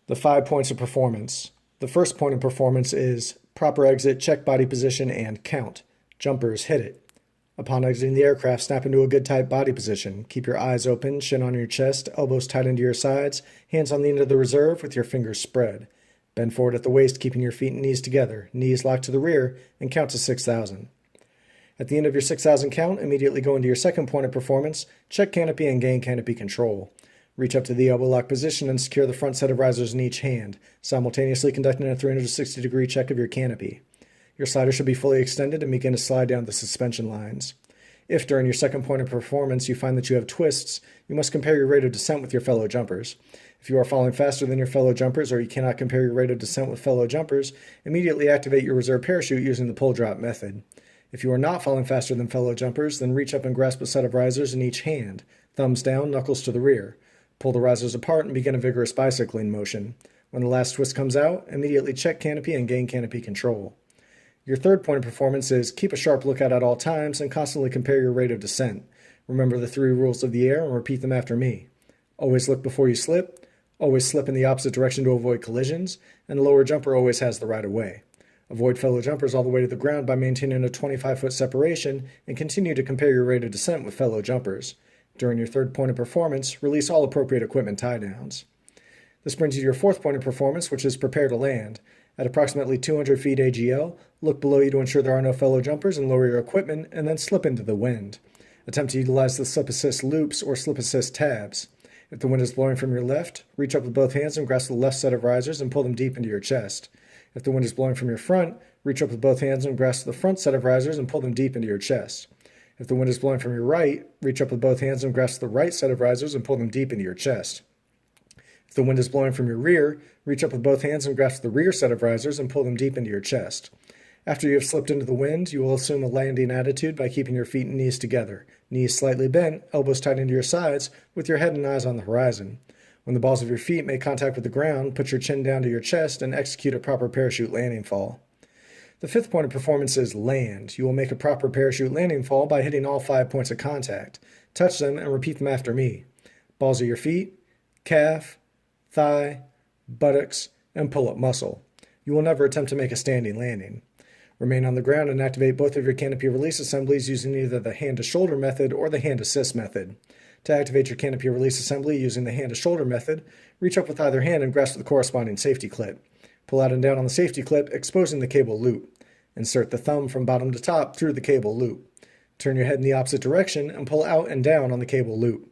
The 5 points of performance. The first point of performance is proper exit, check body position, and count. Jumpers, hit it. Upon exiting the aircraft, snap into a good tight body position. Keep your eyes open, chin on your chest, elbows tight into your sides, hands on the end of the reserve with your fingers spread. Bend forward at the waist, keeping your feet and knees together, knees locked to the rear, and count to 6,000. At the end of your 6,000 count, immediately go into your second point of performance, check canopy and gain canopy control. Reach up to the elbow lock position and secure the front set of risers in each hand, simultaneously conducting a 360-degree check of your canopy. Your slider should be fully extended and begin to slide down the suspension lines. If during your second point of performance you find that you have twists, you must compare your rate of descent with your fellow jumpers. If you are falling faster than your fellow jumpers or you cannot compare your rate of descent with fellow jumpers, immediately activate your reserve parachute using the pull drop method. If you are not falling faster than fellow jumpers, then reach up and grasp a set of risers in each hand, thumbs down, knuckles to the rear. Pull the risers apart and begin a vigorous bicycling motion. When the last twist comes out, immediately check canopy and gain canopy control. Your third point of performance is keep a sharp lookout at all times and constantly compare your rate of descent. Remember the 3 rules of the air and repeat them after me. Always look before you slip, always slip in the opposite direction to avoid collisions, and the lower jumper always has the right of way. Avoid fellow jumpers all the way to the ground by maintaining a 25-foot separation and continue to compare your rate of descent with fellow jumpers. During your third point of performance, release all appropriate equipment tie-downs. This brings you to your fourth point of performance, which is prepare to land. At approximately 200 feet AGL, look below you to ensure there are no fellow jumpers and lower your equipment, and then slip into the wind. Attempt to utilize the slip assist loops or slip assist tabs. If the wind is blowing from your left, reach up with both hands and grasp the left set of risers and pull them deep into your chest. If the wind is blowing from your front, reach up with both hands and grasp the front set of risers and pull them deep into your chest. If the wind is blowing from your right, reach up with both hands and grasp the right set of risers and pull them deep into your chest. If the wind is blowing from your rear, reach up with both hands and grasp the rear set of risers and pull them deep into your chest. After you have slipped into the wind, you will assume a landing attitude by keeping your feet and knees together, knees slightly bent, elbows tight into your sides, with your head and eyes on the horizon. When the balls of your feet make contact with the ground, put your chin down to your chest and execute a proper parachute landing fall. The fifth point of performance is land. You will make a proper parachute landing fall by hitting all 5 points of contact. Touch them and repeat them after me. Balls of your feet, calf, thigh, buttocks, and pull-up muscle. You will never attempt to make a standing landing. Remain on the ground and activate both of your canopy release assemblies using either the hand-to-shoulder method or the hand-assist method. To activate your canopy release assembly using the hand-to-shoulder method, reach up with either hand and grasp the corresponding safety clip. Pull out and down on the safety clip, exposing the cable loop. Insert the thumb from bottom to top through the cable loop. Turn your head in the opposite direction and pull out and down on the cable loop.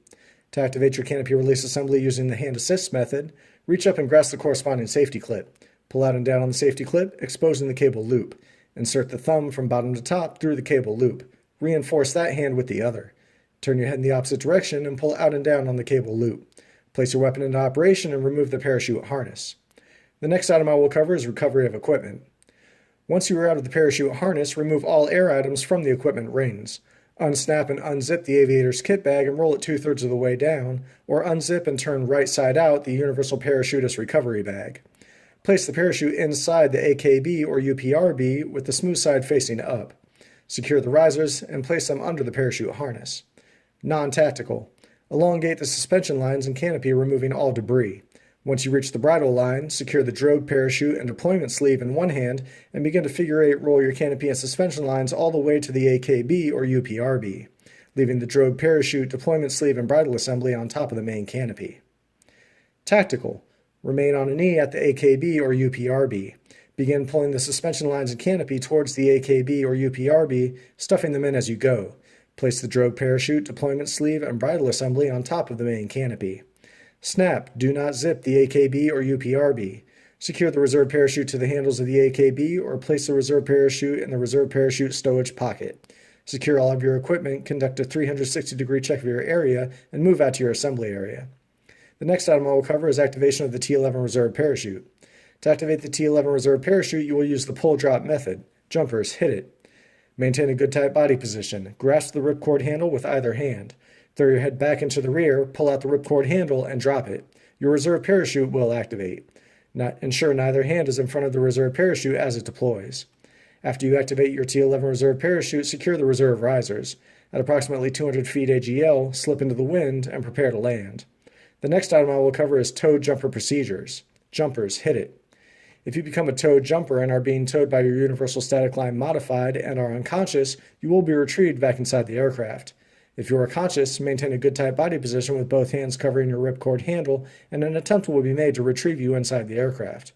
To activate your canopy release assembly using the hand-assist method, reach up and grasp the corresponding safety clip. Pull out and down on the safety clip, exposing the cable loop. Insert the thumb from bottom to top through the cable loop. Reinforce that hand with the other. Turn your head in the opposite direction and pull out and down on the cable loop. Place your weapon into operation and remove the parachute harness. The next item I will cover is recovery of equipment. Once you are out of the parachute harness, remove all air items from the equipment rings. Unsnap and unzip the aviator's kit bag and roll it 2/3 of the way down, or unzip and turn right side out the universal parachutist recovery bag. Place the parachute inside the AKB or UPRB with the smooth side facing up. Secure the risers and place them under the parachute harness. Non-tactical. Elongate the suspension lines and canopy, removing all debris. Once you reach the bridle line, secure the drogue parachute and deployment sleeve in one hand and begin to figure 8 roll your canopy and suspension lines all the way to the AKB or UPRB, leaving the drogue parachute, deployment sleeve, and bridle assembly on top of the main canopy. Tactical. Remain on a knee at the AKB or UPRB. Begin pulling the suspension lines and canopy towards the AKB or UPRB, stuffing them in as you go. Place the drogue parachute, deployment sleeve, and bridle assembly on top of the main canopy. Snap, do not zip the AKB or UPRB. Secure the reserve parachute to the handles of the AKB or place the reserve parachute in the reserve parachute stowage pocket. Secure all of your equipment, conduct a 360-degree check of your area, and move out to your assembly area. The next item I will cover is activation of the T11 reserve parachute. To activate the T11 reserve parachute, you will use the pull drop method. Jumpers, hit it. Maintain a good tight body position. Grasp the ripcord handle with either hand. Throw your head back into the rear, pull out the ripcord handle, and drop it. Your reserve parachute will activate. Ensure neither hand is in front of the reserve parachute as it deploys. After you activate your T11 reserve parachute, secure the reserve risers. At approximately 200 feet AGL, slip into the wind and prepare to land. The next item I will cover is towed jumper procedures. Jumpers, hit it. If you become a towed jumper and are being towed by your Universal Static Line modified and are unconscious, you will be retrieved back inside the aircraft. If you are conscious, maintain a good tight body position with both hands covering your ripcord handle, and an attempt will be made to retrieve you inside the aircraft.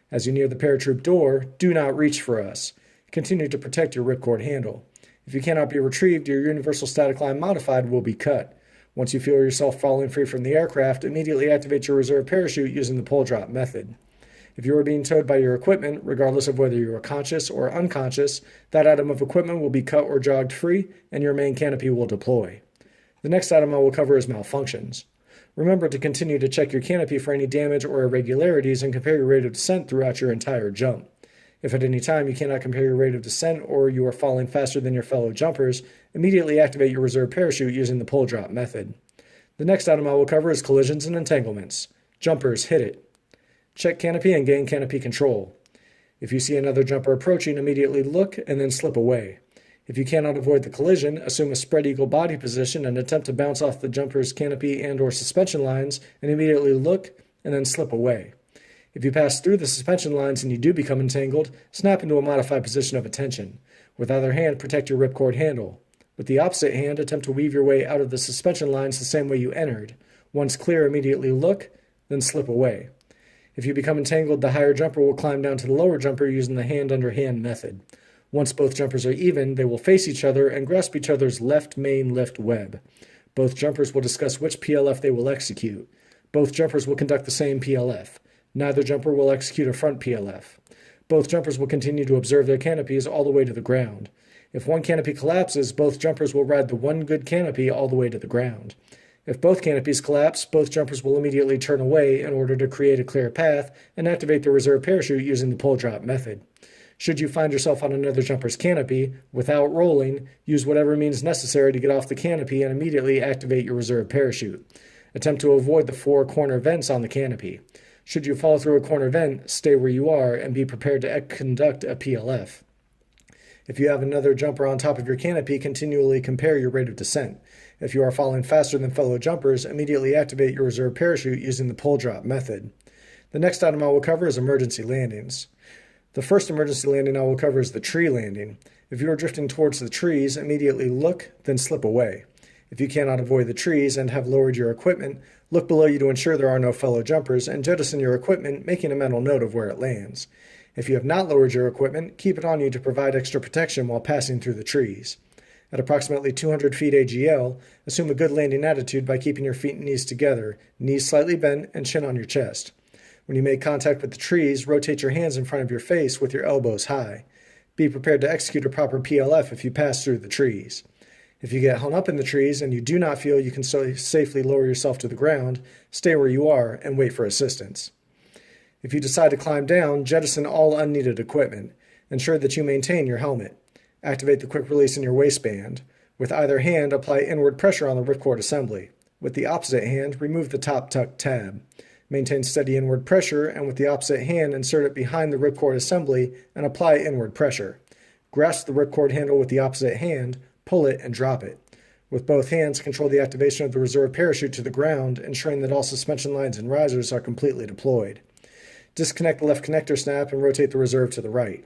As you near the paratroop door, do not reach for us. Continue to protect your ripcord handle. If you cannot be retrieved, your Universal Static Line modified will be cut. Once you feel yourself falling free from the aircraft, immediately activate your reserve parachute using the pull drop method. If you are being towed by your equipment, regardless of whether you are conscious or unconscious, that item of equipment will be cut or jogged free, and your main canopy will deploy. The next item I will cover is malfunctions. Remember to continue to check your canopy for any damage or irregularities and compare your rate of descent throughout your entire jump. If at any time you cannot compare your rate of descent or you are falling faster than your fellow jumpers, immediately activate your reserve parachute using the pull drop method. The next item I will cover is collisions and entanglements. Jumpers, hit it. Check canopy and gain canopy control. If you see another jumper approaching, immediately look and then slip away. If you cannot avoid the collision, assume a spread eagle body position and attempt to bounce off the jumper's canopy and or suspension lines and immediately look and then slip away. If you pass through the suspension lines and you do become entangled, snap into a modified position of attention. With either hand, protect your ripcord handle. With the opposite hand, attempt to weave your way out of the suspension lines the same way you entered. Once clear, immediately look, then slip away. If you become entangled, the higher jumper will climb down to the lower jumper using the hand-under-hand method. Once both jumpers are even, they will face each other and grasp each other's left main lift web. Both jumpers will discuss which PLF they will execute. Both jumpers will conduct the same PLF. Neither jumper will execute a front PLF. Both jumpers will continue to observe their canopies all the way to the ground. If one canopy collapses, both jumpers will ride the one good canopy all the way to the ground. If both canopies collapse, both jumpers will immediately turn away in order to create a clear path and activate the reserve parachute using the pull drop method. Should you find yourself on another jumper's canopy, without rolling, use whatever means necessary to get off the canopy and immediately activate your reserve parachute. Attempt to avoid the 4 corner vents on the canopy. Should you fall through a corner vent, stay where you are and be prepared to conduct a PLF. If you have another jumper on top of your canopy, continually compare your rate of descent. If you are falling faster than fellow jumpers, immediately activate your reserve parachute using the pull drop method. The next item I will cover is emergency landings. The first emergency landing I will cover is the tree landing. If you are drifting towards the trees, immediately look, then slip away. If you cannot avoid the trees and have lowered your equipment, look below you to ensure there are no fellow jumpers and jettison your equipment, making a mental note of where it lands. If you have not lowered your equipment, keep it on you to provide extra protection while passing through the trees. At approximately 200 feet AGL, assume a good landing attitude by keeping your feet and knees together, knees slightly bent, and chin on your chest. When you make contact with the trees, rotate your hands in front of your face with your elbows high. Be prepared to execute a proper PLF if you pass through the trees. If you get hung up in the trees and you do not feel you can safely lower yourself to the ground, stay where you are and wait for assistance. If you decide to climb down, jettison all unneeded equipment. Ensure that you maintain your helmet. Activate the quick release in your waistband. With either hand, apply inward pressure on the ripcord assembly. With the opposite hand, remove the top tuck tab. Maintain steady inward pressure, and with the opposite hand, insert it behind the ripcord assembly and apply inward pressure. Grasp the ripcord handle with the opposite hand, pull it, and drop it. With both hands, control the activation of the reserve parachute to the ground, ensuring that all suspension lines and risers are completely deployed. Disconnect the left connector snap and rotate the reserve to the right.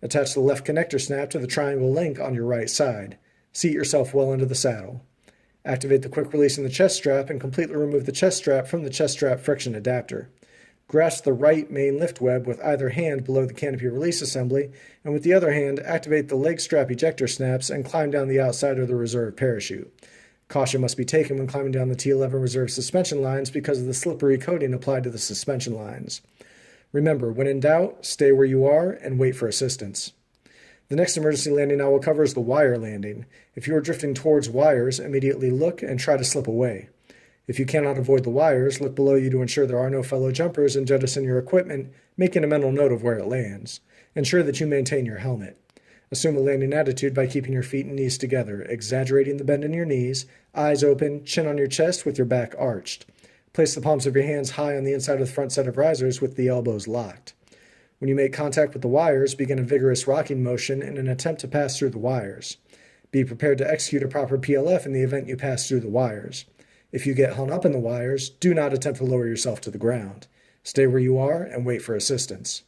Attach the left connector snap to the triangle link on your right side. Seat yourself well into the saddle. Activate the quick release in the chest strap and completely remove the chest strap from the chest strap friction adapter. Grasp the right main lift web with either hand below the canopy release assembly, and with the other hand, activate the leg strap ejector snaps and climb down the outside of the reserve parachute. Caution must be taken when climbing down the T11 reserve suspension lines because of the slippery coating applied to the suspension lines. Remember, when in doubt, stay where you are and wait for assistance. The next emergency landing I will cover is the wire landing. If you are drifting towards wires, immediately look and try to slip away. If you cannot avoid the wires, look below you to ensure there are no fellow jumpers and jettison your equipment, making a mental note of where it lands. Ensure that you maintain your helmet. Assume a landing attitude by keeping your feet and knees together, exaggerating the bend in your knees, eyes open, chin on your chest with your back arched. Place the palms of your hands high on the inside of the front set of risers with the elbows locked. When you make contact with the wires, begin a vigorous rocking motion in an attempt to pass through the wires. Be prepared to execute a proper PLF in the event you pass through the wires. If you get hung up in the wires, do not attempt to lower yourself to the ground. Stay where you are and wait for assistance.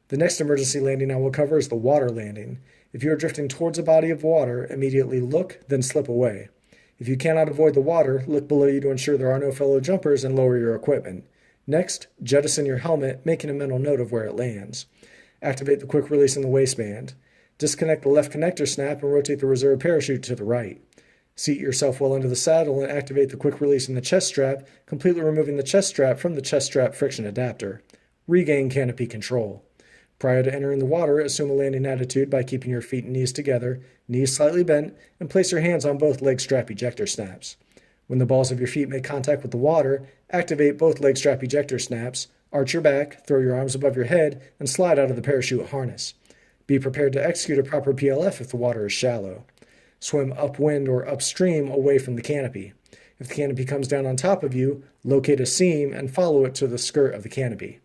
The next emergency landing I will cover is the water landing. If you are drifting towards a body of water, immediately look, then slip away. If you cannot avoid the water, look below you to ensure there are no fellow jumpers and lower your equipment. Next, jettison your helmet, making a mental note of where it lands. Activate the quick release in the waistband. Disconnect the left connector snap and rotate the reserve parachute to the right. Seat yourself well into the saddle and activate the quick release in the chest strap, completely removing the chest strap from the chest strap friction adapter. Regain canopy control. Prior to entering the water, assume a landing attitude by keeping your feet and knees together, knees slightly bent, and place your hands on both leg strap ejector snaps. When the balls of your feet make contact with the water, activate both leg strap ejector snaps, arch your back, throw your arms above your head, and slide out of the parachute harness. Be prepared to execute a proper PLF if the water is shallow. Swim upwind or upstream away from the canopy. If the canopy comes down on top of you, locate a seam and follow it to the skirt of the canopy.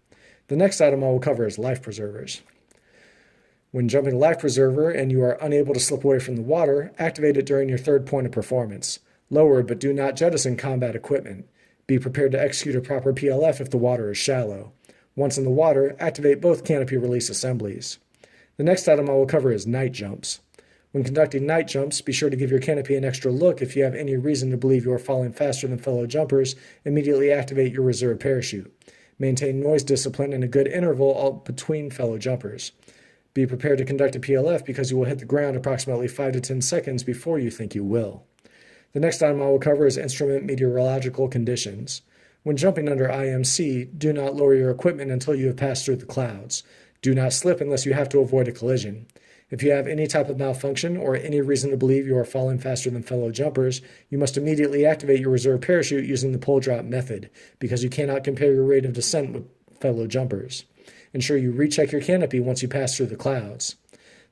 The next item I will cover is life preservers. When jumping a life preserver and you are unable to slip away from the water, activate it during your third point of performance. Lower but do not jettison combat equipment. Be prepared to execute a proper PLF if the water is shallow. Once in the water, activate both canopy release assemblies. The next item I will cover is night jumps. When conducting night jumps, be sure to give your canopy an extra look. If you have any reason to believe you are falling faster than fellow jumpers, immediately activate your reserve parachute. Maintain noise discipline and a good interval between fellow jumpers. Be prepared to conduct a PLF because you will hit the ground approximately 5 to 10 seconds before you think you will. The next item I will cover is instrument meteorological conditions. When jumping under IMC, do not lower your equipment until you have passed through the clouds. Do not slip unless you have to avoid a collision. If you have any type of malfunction or any reason to believe you are falling faster than fellow jumpers, you must immediately activate your reserve parachute using the pull drop method, because you cannot compare your rate of descent with fellow jumpers. Ensure you recheck your canopy once you pass through the clouds.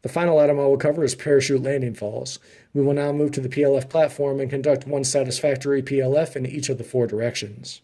The final item I will cover is parachute landing falls. We will now move to the PLF platform and conduct one satisfactory PLF in each of the 4 directions.